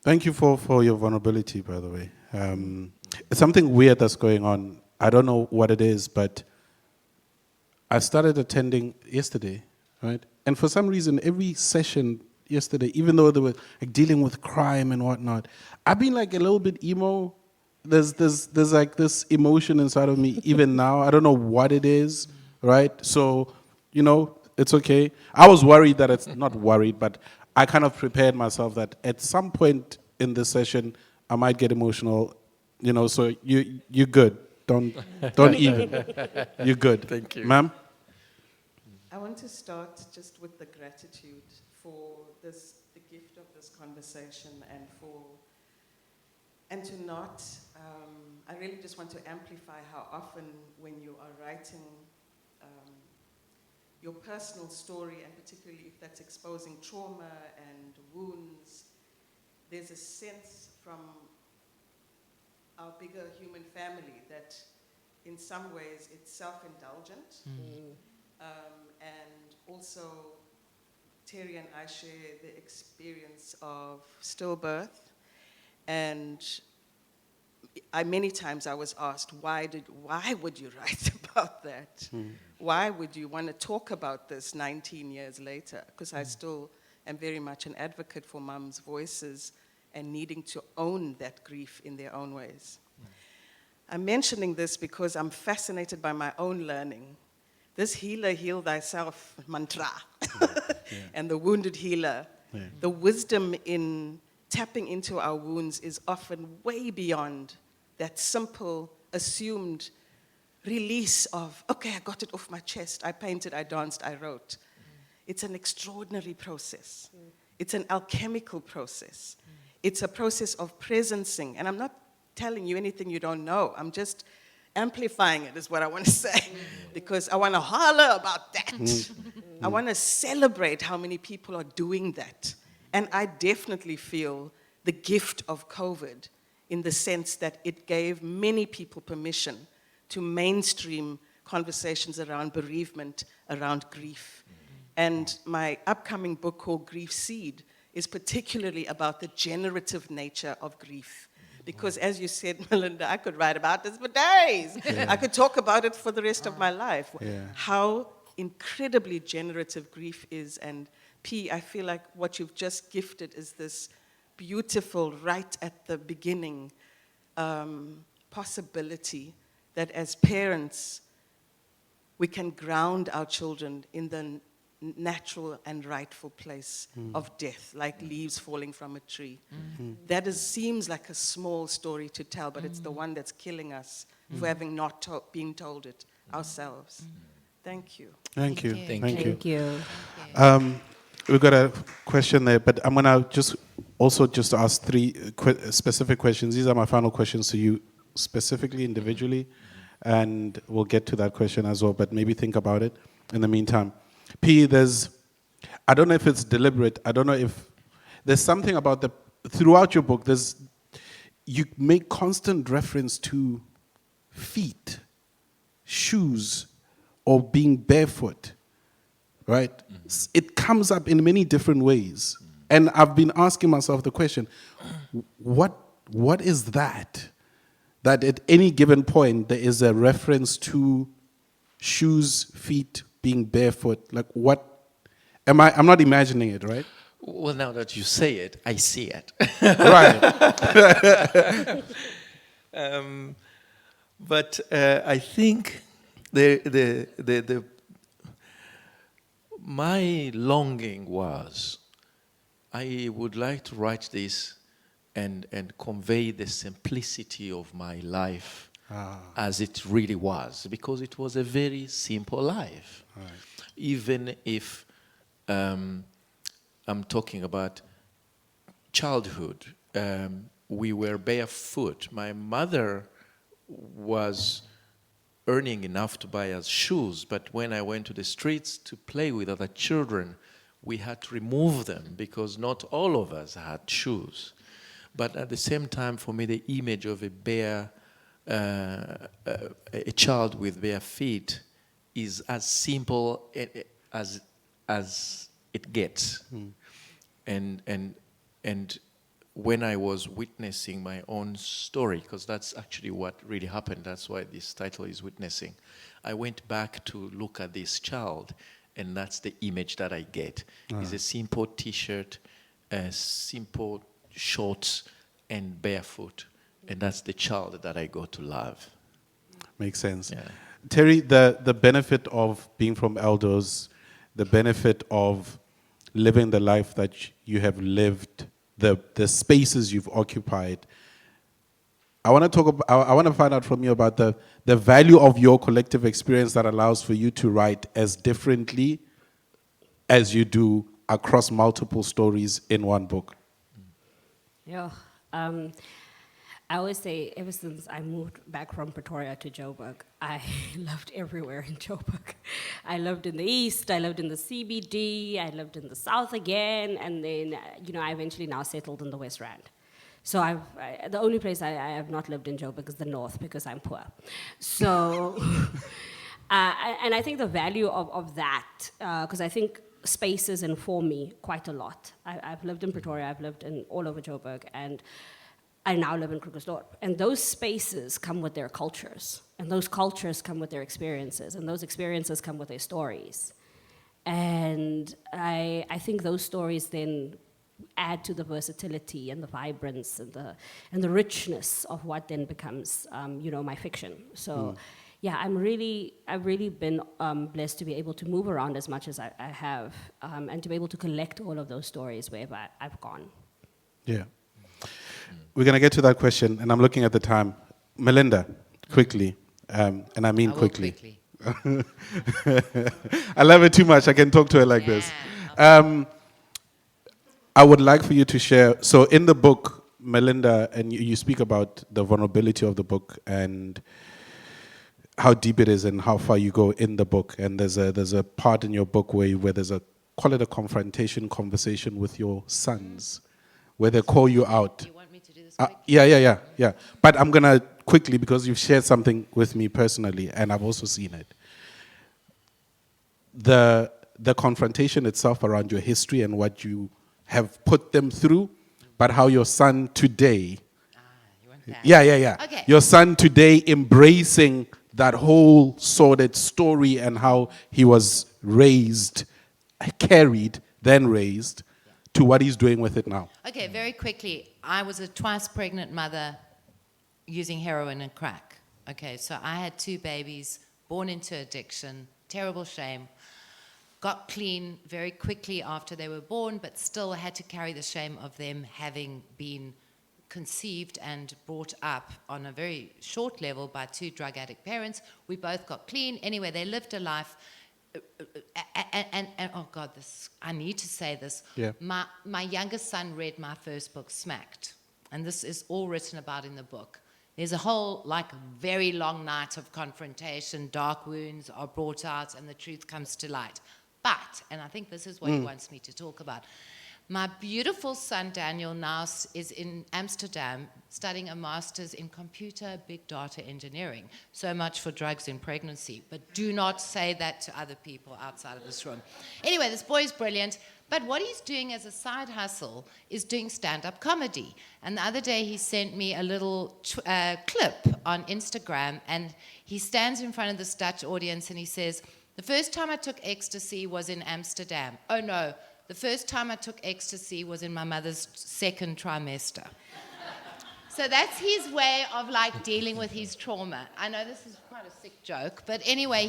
Thank you for your vulnerability, by the way. It's something weird that's going on. I don't know what it is, but I started attending yesterday, right? And for some reason, every session yesterday, even though they were like dealing with crime and whatnot, I've been like a little bit emo. There's like this emotion inside of me even now. I don't know what it is, right? So, you know, it's okay. I was worried that it's not worried, but I kind of prepared myself that at some point in this session, I might get emotional, you know, so you're good. Don't even. You're good. Thank you. Ma'am? I want to start just with the gratitude for this, the gift of this conversation, and to not, I really just want to amplify how often when you are writing your personal story, and particularly if that's exposing trauma and wounds, there's a sense from our bigger human family that in some ways it's self-indulgent. And also, Terry and I share the experience of stillbirth, and many times I was asked, why would you write about that? Why would you want to talk about this 19 years later? Because I still am very much an advocate for mums' voices and needing to own that grief in their own ways. I'm mentioning this because I'm fascinated by my own learning. This healer, heal thyself mantra, and the wounded healer, the wisdom in tapping into our wounds is often way beyond that simple, assumed release of, okay, I got it off my chest, I painted, I danced, I wrote. It's an extraordinary process. It's an alchemical process. It's a process of presencing, and I'm not telling you anything you don't know. I'm just amplifying it is what I want to say, because I want to holler about that. I want to celebrate how many people are doing that. And I definitely feel the gift of COVID in the sense that it gave many people permission to mainstream conversations around bereavement, around grief. And my upcoming book called Grief Seed is particularly about the generative nature of grief. Because as you said, Melinda, I could write about this for days. I could talk about it for the rest of my life. How incredibly generative grief is. And P, I feel like what you've just gifted is this beautiful, right at the beginning, possibility that as parents, we can ground our children in the natural and rightful place of death, like leaves falling from a tree. That seems like a small story to tell, but it's the one that's killing us for having not been told it ourselves. Thank you. Thank you. Thank you. Thank you. We've got a question there, but I'm going to just ask three specific questions. These are my final questions to you, specifically, individually, and we'll get to that question as well, but maybe think about it in the meantime. P, I don't know if it's deliberate, I don't know if, there's something about throughout your book, you make constant reference to feet, shoes, or being barefoot, right? It comes up in many different ways. And I've been asking myself the question, what is that? That at any given point, there is a reference to shoes, feet, being barefoot, like what? I'm not imagining it, right? Well, now that you say it, I see it. Right. But I think my longing was, I would like to write this and convey the simplicity of my life as it really was, because it was a very simple life. Right. Even if I'm talking about childhood, we were barefoot. My mother was earning enough to buy us shoes, but when I went to the streets to play with other children, we had to remove them because not all of us had shoes. But at the same time, for me, the image of a child with bare feet is as simple as it gets. And when I was witnessing my own story, because that's actually what really happened, that's why this title is Witnessing, I went back to look at this child, and that's the image that I get. It's a simple T-shirt, simple shorts, and barefoot. And that's the child that I got to love. Makes sense. Yeah. Terry, the benefit of being from Eldos, the benefit of living the life that you have lived, the spaces you've occupied. I want to find out from you about the value of your collective experience that allows for you to write as differently as you do across multiple stories in one book. Yeah. I always say, ever since I moved back from Pretoria to Joburg, I loved everywhere in Joburg. I lived in the east, I lived in the CBD, I lived in the south again, and then, I eventually now settled in the West Rand. So the only place I have not lived in Joburg is the north, because I'm poor. So, and I think the value of that, because I think spaces inform me quite a lot. I've lived in Pretoria, I've lived in all over Joburg, and I now live in Krugersdorp. And those spaces come with their cultures. And those cultures come with their experiences. And those experiences come with their stories. And I think those stories then add to the versatility and the vibrance and the richness of what then becomes, my fiction. So, yeah, I've really been blessed to be able to move around as much as I have, and to be able to collect all of those stories wherever I've gone. Yeah. We're going to get to that question, and I'm looking at the time. Melinda, quickly, and I mean quickly. I love her too much. I can talk to her like this. I would like for you to share, so in the book, Melinda, and you speak about the vulnerability of the book and how deep it is and how far you go in the book. And there's a part in your book where there's call it a confrontation conversation with your sons, where they call you out. Do you want me to do this? Yeah. But I'm going to quickly, because you've shared something with me personally, and I've also seen it. The confrontation itself around your history and what you have put them through, but how your son today, You want that? yeah. Okay. Your son today embracing that whole sordid story and how he was raised, carried, then raised, to what he's doing with it now. Okay, very quickly. I was a twice pregnant mother using heroin and crack. Okay, so I had 2 babies born into addiction, terrible shame. Got clean very quickly after they were born, but still had to carry the shame of them having been conceived and brought up on a very short level by 2 drug addict parents. We both got clean. Anyway, they lived a life. And oh God, I need to say this. Yeah. My youngest son read my first book, Smacked. And this is all written about in the book. There's a whole, very long night of confrontation. Dark wounds are brought out and the truth comes to light. But, and I think this is what he wants me to talk about, my beautiful son Daniel now is in Amsterdam studying a master's in computer big data engineering. So much for drugs in pregnancy. But do not say that to other people outside of this room. Anyway, this boy is brilliant. But what he's doing as a side hustle is doing stand-up comedy. And the other day he sent me a little clip on Instagram, and he stands in front of this Dutch audience and he says, The first time I took ecstasy was in Amsterdam. Oh no, the first time I took ecstasy was in my mother's second trimester. So that's his way of like dealing with his trauma. I know this is quite a sick joke, but anyway,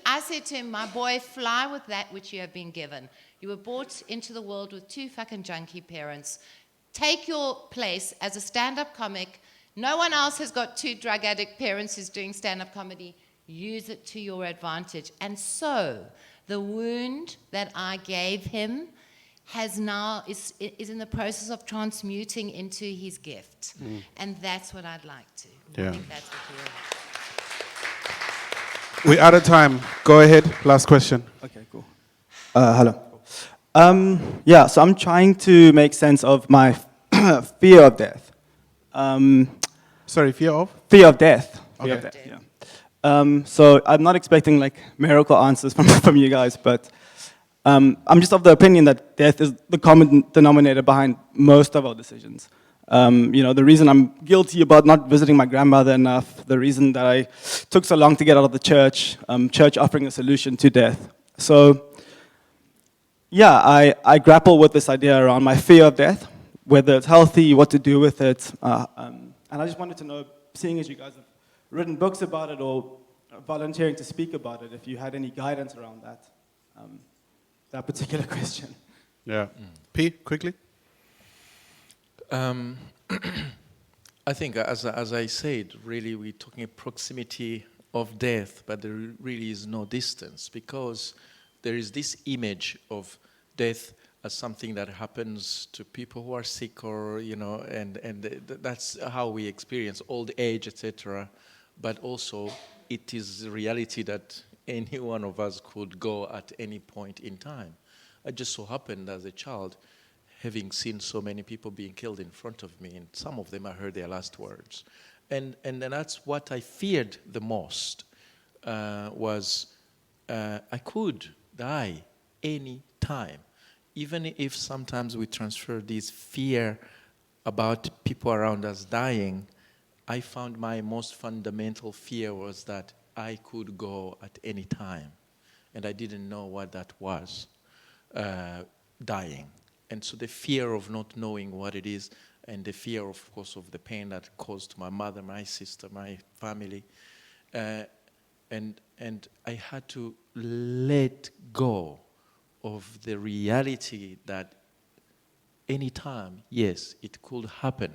I said to him, my boy, fly with that which you have been given. You were brought into the world with 2 fucking junkie parents. Take your place as a stand-up comic. No one else has got 2 drug addict parents who's doing stand-up comedy. Use it to your advantage. And so the wound that I gave him is in the process of transmuting into his gift. And that's what I'd like to. Yeah. I think that's what We're out of time. Go ahead. Last question. Okay, cool. Hello. Yeah, so I'm trying to make sense of my fear of death. Sorry, fear of? Fear of death. Fear of Okay. death, yeah. So I'm not expecting like miracle answers from you guys, but I'm just of the opinion that death is the common denominator behind most of our decisions. The reason I'm guilty about not visiting my grandmother enough, the reason that I took so long to get out of the church offering a solution to death. So, yeah, I grapple with this idea around my fear of death, whether it's healthy, what to do with it. And I just wanted to know, seeing as you guys have written books about it or volunteering to speak about it, if you had any guidance around that particular question. Yeah. P, quickly. I think, as I said, really we're talking proximity of death, but there really is no distance, because there is this image of death as something that happens to people who are sick, or and that's how we experience old age, etc. But also, it is a reality that any one of us could go at any point in time. I just so happened as a child, having seen so many people being killed in front of me, and some of them I heard their last words. And that's what I feared the most, was I could die any time. Even if sometimes we transfer this fear about people around us dying, I found my most fundamental fear was that I could go at any time. And I didn't know what that was, dying. And so the fear of not knowing what it is, and the fear, of course, of the pain that caused to my mother, my sister, my family. And I had to let go of the reality that any time, yes, it could happen,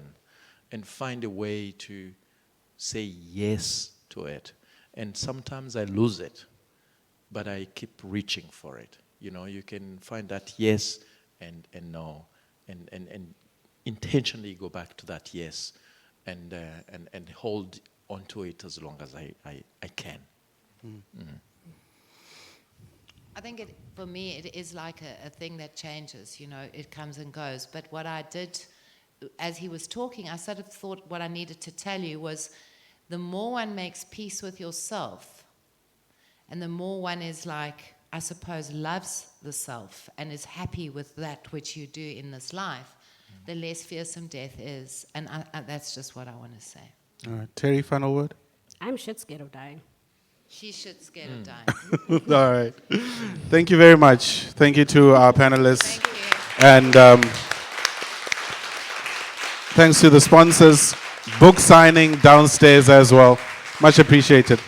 and find a way to say yes to it. And sometimes I lose it, but I keep reaching for it. You can find that yes and no, and intentionally go back to that yes, and hold onto it as long as I can. I think for me, it is like a thing that changes, it comes and goes. But what I did, as he was talking, I sort of thought what I needed to tell you was, the more one makes peace with yourself, and the more one is like, I suppose, loves the self and is happy with that which you do in this life, the less fearsome death is. And that's just what I want to say. All right. Terry, final word? I'm shit scared of dying. She's shit scared of dying. All right. Thank you very much. Thank you to our panelists. Thank you. And thanks to the sponsors. Book signing downstairs as well. Much appreciated.